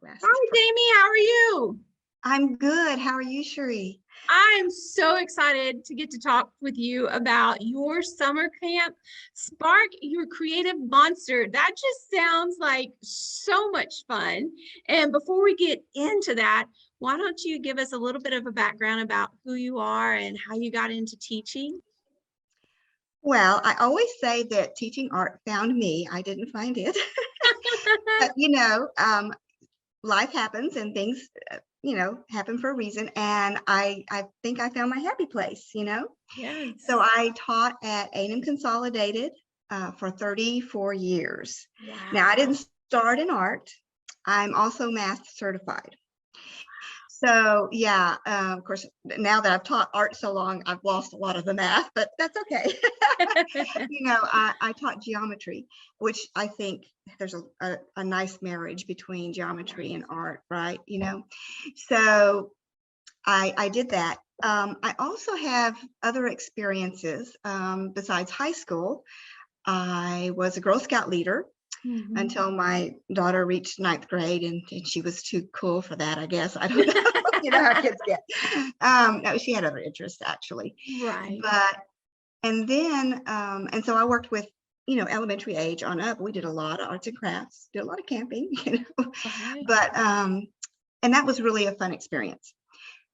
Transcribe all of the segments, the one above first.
glasses. Hi, Jamie. How are you? I'm good. How are you, Cherie? I'm so excited to get to talk with you about your summer camp, Spark Your CreARTive Monster. That just sounds like so much fun. And before we get into that, why don't you give us a little bit of a background about who you are and how you got into teaching? Well, I always say that teaching art found me. I didn't find it. But, life happens and things, happen for a reason. And I think I found my happy place, Yes. So I taught at A&M Consolidated for 34 years. Wow. Now, I didn't start in art. I'm also math certified. So yeah, of course, now that I've taught art so long, I've lost a lot of the math, but that's okay. I taught geometry, which I think there's a nice marriage between geometry and art, right? So I did that. I also have other experiences besides high school. I was a Girl Scout leader until my daughter reached 9th grade, and she was too cool for that, I guess. I don't know. You know how kids get. No, she had other interests actually. Right. And so I worked with, elementary age on up. We did a lot of arts and crafts, did a lot of camping, Right. but and that was really a fun experience.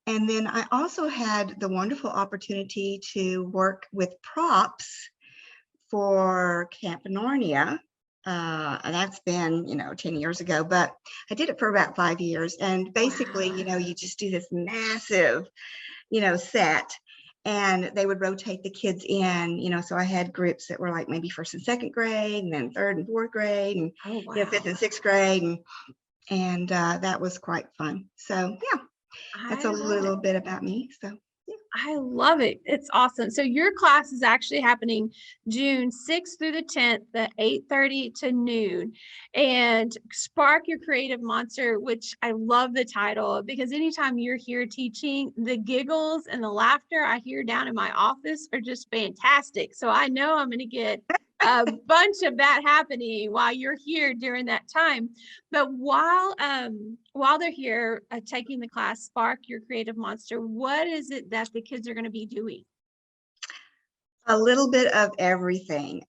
And then I also had the wonderful opportunity to work with props for Camp Narnia. And that's been, 10 years ago, but I did it for about 5 years. And basically, Wow. you just do this massive, set, and they would rotate the kids in, so I had groups that were like maybe 1st and 2nd grade, and then 3rd and 4th grade, and Oh, wow. 5th and 6th grade. And that was quite fun. So yeah, that's a little bit about me. So I love it. It's awesome. So your class is actually happening June 6th through the 10th, the 8:30 to noon. And Spark Your CreARTive Monster, which I love the title, because anytime you're here teaching, the giggles and the laughter I hear down in my office are just fantastic. So I know I'm going to get a bunch of that happening while you're here during that time. But while they're here taking the class Spark Your CreARTive Monster, what is it that the kids are going to be doing? a little bit of everything.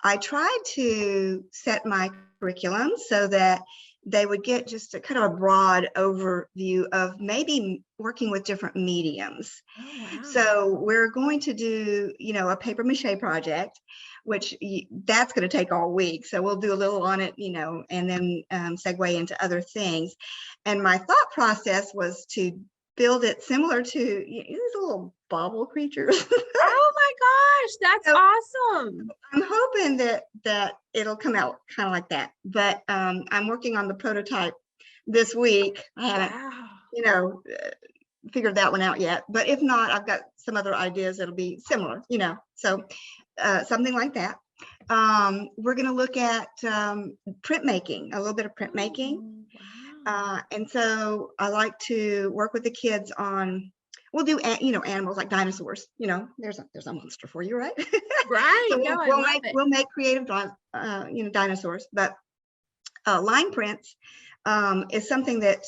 I tried to set my curriculum so that they would get just a kind of a broad overview of maybe working with different mediums. Oh, wow. So we're going to do, a paper mache project, which that's going to take all week. So we'll do a little on it, and then segue into other things. And my thought process was to build it similar to these little bobble creatures. Oh my gosh, that's So, awesome. I'm hoping that it'll come out kind of like that, but I'm working on the prototype this week. I haven't, Wow. figured that one out yet, but if not, I've got some other ideas that'll be similar, so something like that. We're going to look at printmaking, a little bit of printmaking. Wow. And so I like to work with the kids on, we'll do, animals like dinosaurs, there's a monster for you, right? Right. So No, I love it. we'll make creative, dinosaurs, but line prints is something that,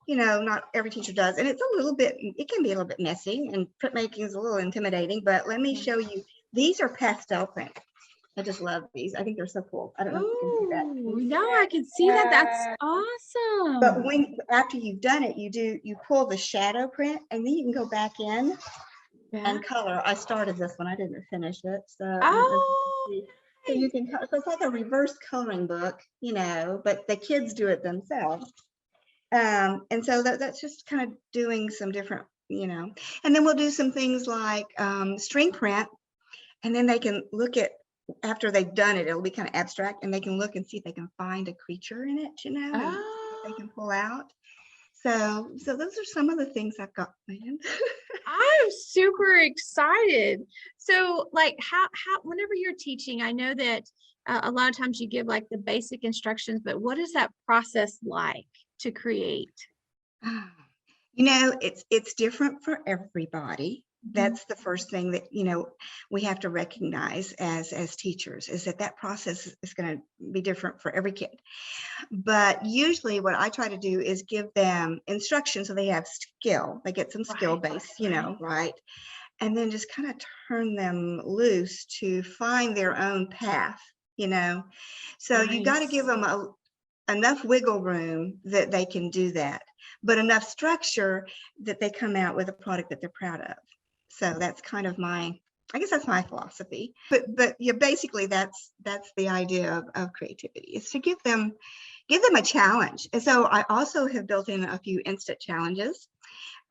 not every teacher does. And it can be a little bit messy, and printmaking is a little intimidating, but let me show you. These are pastel prints. I just love these. I think they're so cool. I don't know if you can see that. Ooh, no, I can see that. That's awesome. But after you've done it, you pull the shadow print, and then you can go back in and color. I started this one. I didn't finish it. So, so you can, so it's like a reverse coloring book, but the kids do it themselves. And so that's just kind of doing some different, and then we'll do some things like string print, and then they can look at, after they've done it, it'll be kind of abstract, and they can look and see if they can find a creature in it, and see what they can pull out. So those are some of the things I've got planned. I'm super excited. So like how whenever you're teaching, I know that a lot of times you give like the basic instructions, but what is that process like to create? It's different for everybody. That's the first thing that, we have to recognize as teachers, is that process is going to be different for every kid. But usually what I try to do is give them instruction so they have skill. They get some skill base, right? And then just kind of turn them loose to find their own path, So you got to give them enough wiggle room that they can do that, but enough structure that they come out with a product that they're proud of. So that's kind of I guess that's my philosophy. But yeah, basically that's the idea of creativity, is to give them a challenge. And so I also have built in a few instant challenges.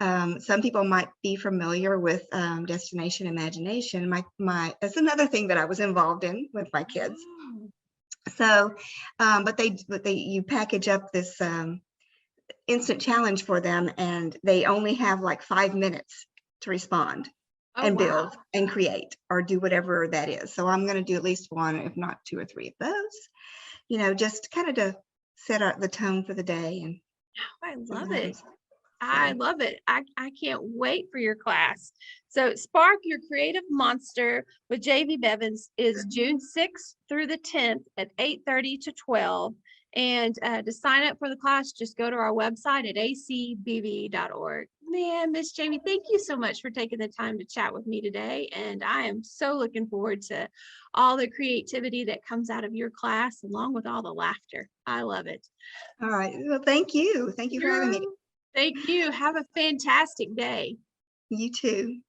Some people might be familiar with Destination Imagination. That's another thing that I was involved in with my kids. So, but you package up this instant challenge for them, and they only have like 5 minutes to respond and build and create or do whatever that is. So I'm going to do at least one, if not 2 or 3 of those, just kind of to set up the tone for the day. And I love it. I love it. I can't wait for your class. So Spark Your CreARTive Monster with Jami Bevans is June 6th through the 10th at 8:30 to 12. And to sign up for the class, just go to our website at acbv.org. Man, Miss Jami, thank you so much for taking the time to chat with me today. And I am so looking forward to all the creativity that comes out of your class, along with all the laughter. I love it. All right. Well, thank you. Thank you for having me. Thank you. Have a fantastic day. You too.